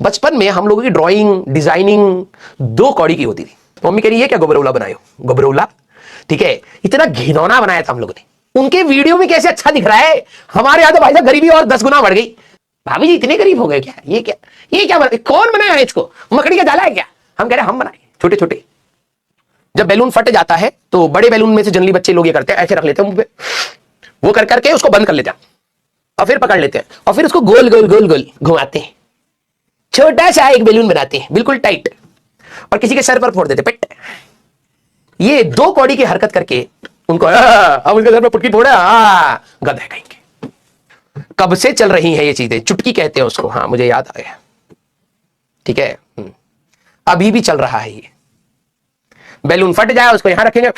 बचपन में हम लोगों की ड्राइंग डिजाइनिंग 2 कौड़ी की होती थी। तो मम्मी कह रही है क्या गोबरौला बनाए हो? गोबरौला, ठीक है, इतना घिनौना बनाया था हम लोगों ने। उनके वीडियो में कैसे अच्छा दिख रहा है, हमारे यहां तो भाई साहब गरीबी और 10 गुना बढ़ गई। भाभी जी इतने गरीब हो गए क्या? ये क्या कौन बनाया है इसको? मकड़ी का जाला है क्या? हम कह रहे हम बनाए छोटे छोटे। जब बैलून फट जाता है तो बड़े बैलून में से जनरली बच्चे लोग ये करते हैं, ऐसे रख लेते हैं मुंह पे, वो कर करके उसको बंद कर लेते हैं और फिर पकड़ लेते हैं और फिर उसको गोल गोल गोल गोल घुमाते हैं, छोटा सा एक बैलून बनाते हैं बिल्कुल टाइट और किसी के सर पर फोड़ देते पिट। ये 2 कौड़ी की हरकत करके उनको अब उनके सर पर पुटकी फोड़ा, गधा है कहीं। कब से चल रही है ये चीजें, चुटकी कहते हैं उसको। हाँ मुझे याद आ गया, ठीक है। अभी भी चल रहा है ये। बैलून फट जाए उसको यहां रखेंगे,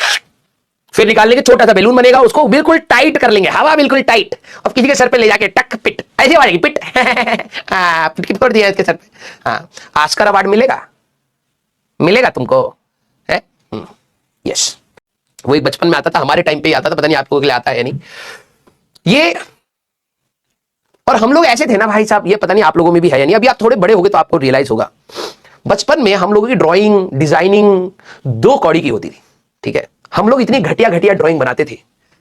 फिर निकाल लेंगे, छोटा सा बैलून बनेगा, उसको बिल्कुल टाइट कर लेंगे, हवा बिल्कुल टाइट, और किसी के सर पे ले जाके टक पिट, ऐसे मारेगी पिट। पिटकी फोड़ दिया इसके सर पे। हाँ, ऑस्कर अवार्ड मिलेगा तुमको, है? यस, वही बचपन में आता था, हमारे टाइम पे ही आता था, पता नहीं आप लोगों के लिए आता है या नहीं ये। और हम लोग ऐसे थे ना भाई साहब, ये पता नहीं आप लोगों में भी है या नहीं, अभी आप थोड़े बड़े हो गए तो आपको रियलाइज होगा। बचपन में हम लोगों की ड्राइंग डिजाइनिंग 2 कौड़ी की होती थी, ठीक है। हम लोग इतनी घटिया घटिया ड्राइंग बनाते थे,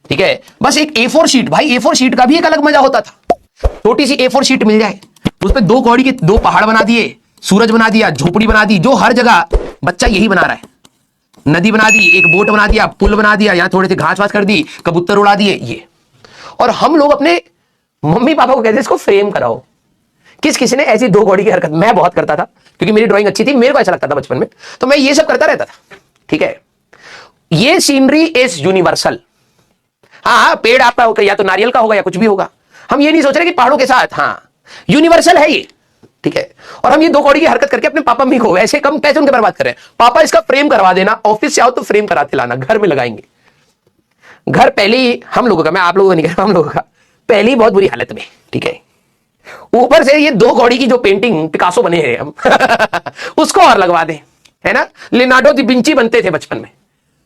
ठीक है। बस एक A4 शीट, भाई A4 शीट का भी एक अलग मजा होता था। छोटी सी A4 शीट मिल जाए, उस पर 2 कौड़ी के 2 पहाड़ बना दिए, सूरज बना दिया, झोपड़ी बना दी, जो हर जगह बच्चा यही बना रहा है। नदी बना दी, एक बोट बना दिया, पुल बना दिया, यहां थोड़े से घास वास कर दी, कबूतर उड़ा दिए ये। और हम लोग अपने मम्मी पापा को कहते इसको फ्रेम कराओ। किसी ने ऐसी 2 कौड़ी की हरकत, मैं बहुत करता था क्योंकि मेरी ड्राइंग अच्छी थी, मेरे को ऐसा लगता था बचपन में, तो मैं ये सब करता रहता था, ठीक है। ये सीनरी इज यूनिवर्सल। हाँ, पेड़ आपका होगा या तो नारियल का होगा या कुछ भी होगा, हम ये नहीं सोच रहे कि पहाड़ों के साथ, हाँ यूनिवर्सल है ये, ठीक है। और हम ये 2 कौड़ी की हरकत करके अपने पापा मम्मी को ऐसे कम पैसे उनके बर्बाद कर रहे हैं। पापा इसका फ्रेम करवा देना, ऑफिस से आओ तो फ्रेम कराते लाना, घर में लगाएंगे। घर पहले ही हम लोगों का, मैं आप लोगों का नहीं कह रहा, हम लोगों का पहले ही बहुत बुरी हालत में, ठीक है। ऊपर से ये 2 कौड़ी की जो पेंटिंग पिकासो बने हैं हम उसको और लगवा दें, है ना। लियोनार्डो दा विंची बनते थे बचपन में,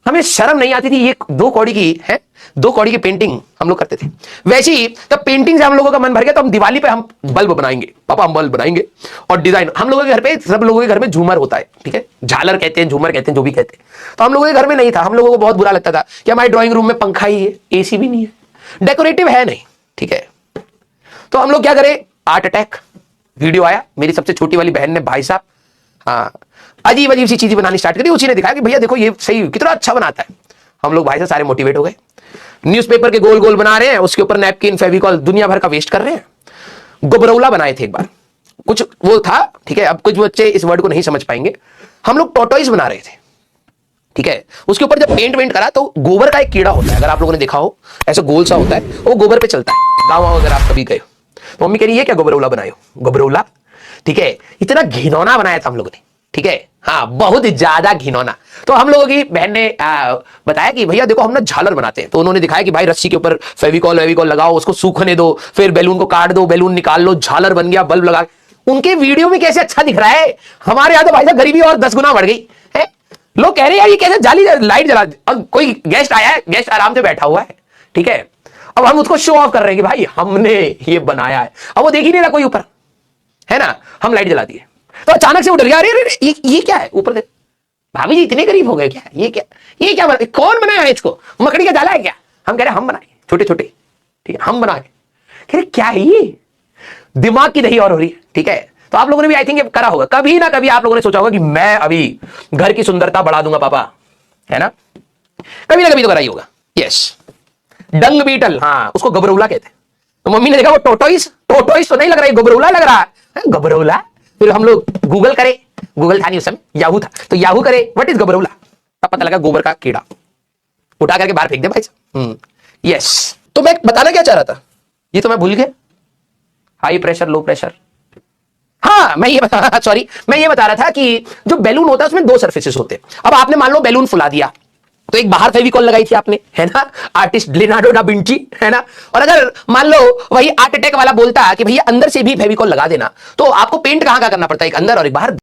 हमें शर्म नहीं आती थी। ये 2 कौड़ी की है, 2 कौड़ी की पेंटिंग हम लोग करते थे। वैसे ही तब पेंटिंग से हम लोगों का मन भर गया, तो हम दिवाली पे हम बल्ब बनाएंगे, पापा हम बल्ब बनाएंगे। और डिजाइन हम लोगों के घर पे, सब लोगों के घर में झूमर होता है, ठीक है, झालर कहते हैं, झूमर कहते हैं, जो भी कहते हैं। तो हम लोगों के घर में नहीं था, हम लोगों को बहुत बुरा लगता था कि हमारे ड्राइंग रूम में पंखा ही है, AC भी नहीं है, डेकोरेटिव है नहीं, ठीक है। तो हम लोग क्या करें, आर्ट अटैक वीडियो आया, मेरी सबसे छोटी वाली बहन ने, भाई साहब, हाँ, अजीब अजीब सी चीजें बनानी स्टार्ट करी। उसी ने दिखाया कि भैया देखो ये सही, कितना अच्छा बनाता है। हम लोग भाई साहब सारे मोटिवेट हो गए, न्यूज़पेपर के गोल गोल बना रहे हैं, उसके ऊपर नैपकिन फेविकॉल दुनिया भर का वेस्ट कर रहे हैं। गोबरौला बनाए थे एक बार, कुछ वो था, ठीक है। अब कुछ बच्चे इस वर्ड को नहीं समझ पाएंगे। हम लोग टॉर्टोइस बना रहे थे, ठीक है। उसके ऊपर जब पेंट वेंट करा तो गोबर का एक कीड़ा होता है, अगर आप लोगों ने देखा हो, ऐसा गोल सा होता है, वो गोबर पे चलता है। गाँव अगर आप कभी गए, तो मम्मी कह रही है क्या गोबरौला बनाए हो? गोबरौला, ठीक है, इतना घिनौना बनाया था हम लोगों ने, ठीक है। हाँ, बहुत ज्यादा घिनौना। तो हम लोगों की बहन ने बताया कि भैया देखो हम ना झालर बनाते हैं। तो उन्होंने दिखाया कि भाई रस्सी के ऊपर फेविकॉल लगाओ, उसको सूखने दो, फिर बैलून को काट दो, बैलून निकाल लो, झालर बन गया, बल्ब लगा। उनके वीडियो में कैसे अच्छा दिख रहा है, हमारे यहाँ तो भाई साहब गरीबी और 10 गुना बढ़ गई है। लोग कह रहे हैं यार ये कैसे जाली लाइट जला, और कोई गेस्ट आया है, गेस्ट आराम से बैठा हुआ है, ठीक है। अब हम उसको शो ऑफ कर रहे हैं कि भाई हमने ये बनाया है। अब वो देख ही नहीं रहा कोई ऊपर, है ना। हम लाइट जला दिए तो अचानक से उठ गया, अरे ये क्या है ऊपर देख। भाभी जी इतने गरीब हो गए क्या? ये क्या कौन बनाया है इसको? मकड़ी का जाला है क्या? हम कह रहे हम बनाए छोटे छोटे, ठीक है, हम बनाए। कह रहे क्या है ये? दिमाग की दही और हो रही है, ठीक है। तो आप लोगों ने भी आई थिंक करा होगा, कभी ना कभी आप लोगों ने सोचा होगा कि मैं अभी घर की सुंदरता बढ़ा दूंगा पापा, है ना। कभी ना कभी तो करा ही होगा। यस, डंग बीटल, हाँ उसको गोबरौला कहते हैं। तो मम्मी ने देखा वो टोटोइस तो नहीं लग रहा है, गोबरौला लग रहा है, गोबरौला। फिर हम लोग गूगल करे, गूगल था नहीं उस समय, याहू था, तो याहू करे व्हाट इज गोबरौला, तब पता लगा गोबर का कीड़ा, उठा करके बाहर फेंक दे भाई साहब। यस, तो मैं बताना क्या चाह रहा था, ये तो मैं भूल गया। हाई प्रेशर, लो प्रेशर, हाँ मैं ये बता रहा था कि जो बैलून होता है उसमें 2 सरफेसेस होते हैं। अब आपने मान लो बैलून फुला दिया, तो एक बाहर फेविकॉल लगाई थी आपने, है ना, आर्टिस्ट लियोनार्डो दा विंची, है ना। और अगर मान लो वही आर्ट अटैक वाला बोलता कि भैया अंदर से भी फेविकॉल लगा देना, तो आपको पेंट कहां का करना पड़ता है, एक अंदर और एक बाहर।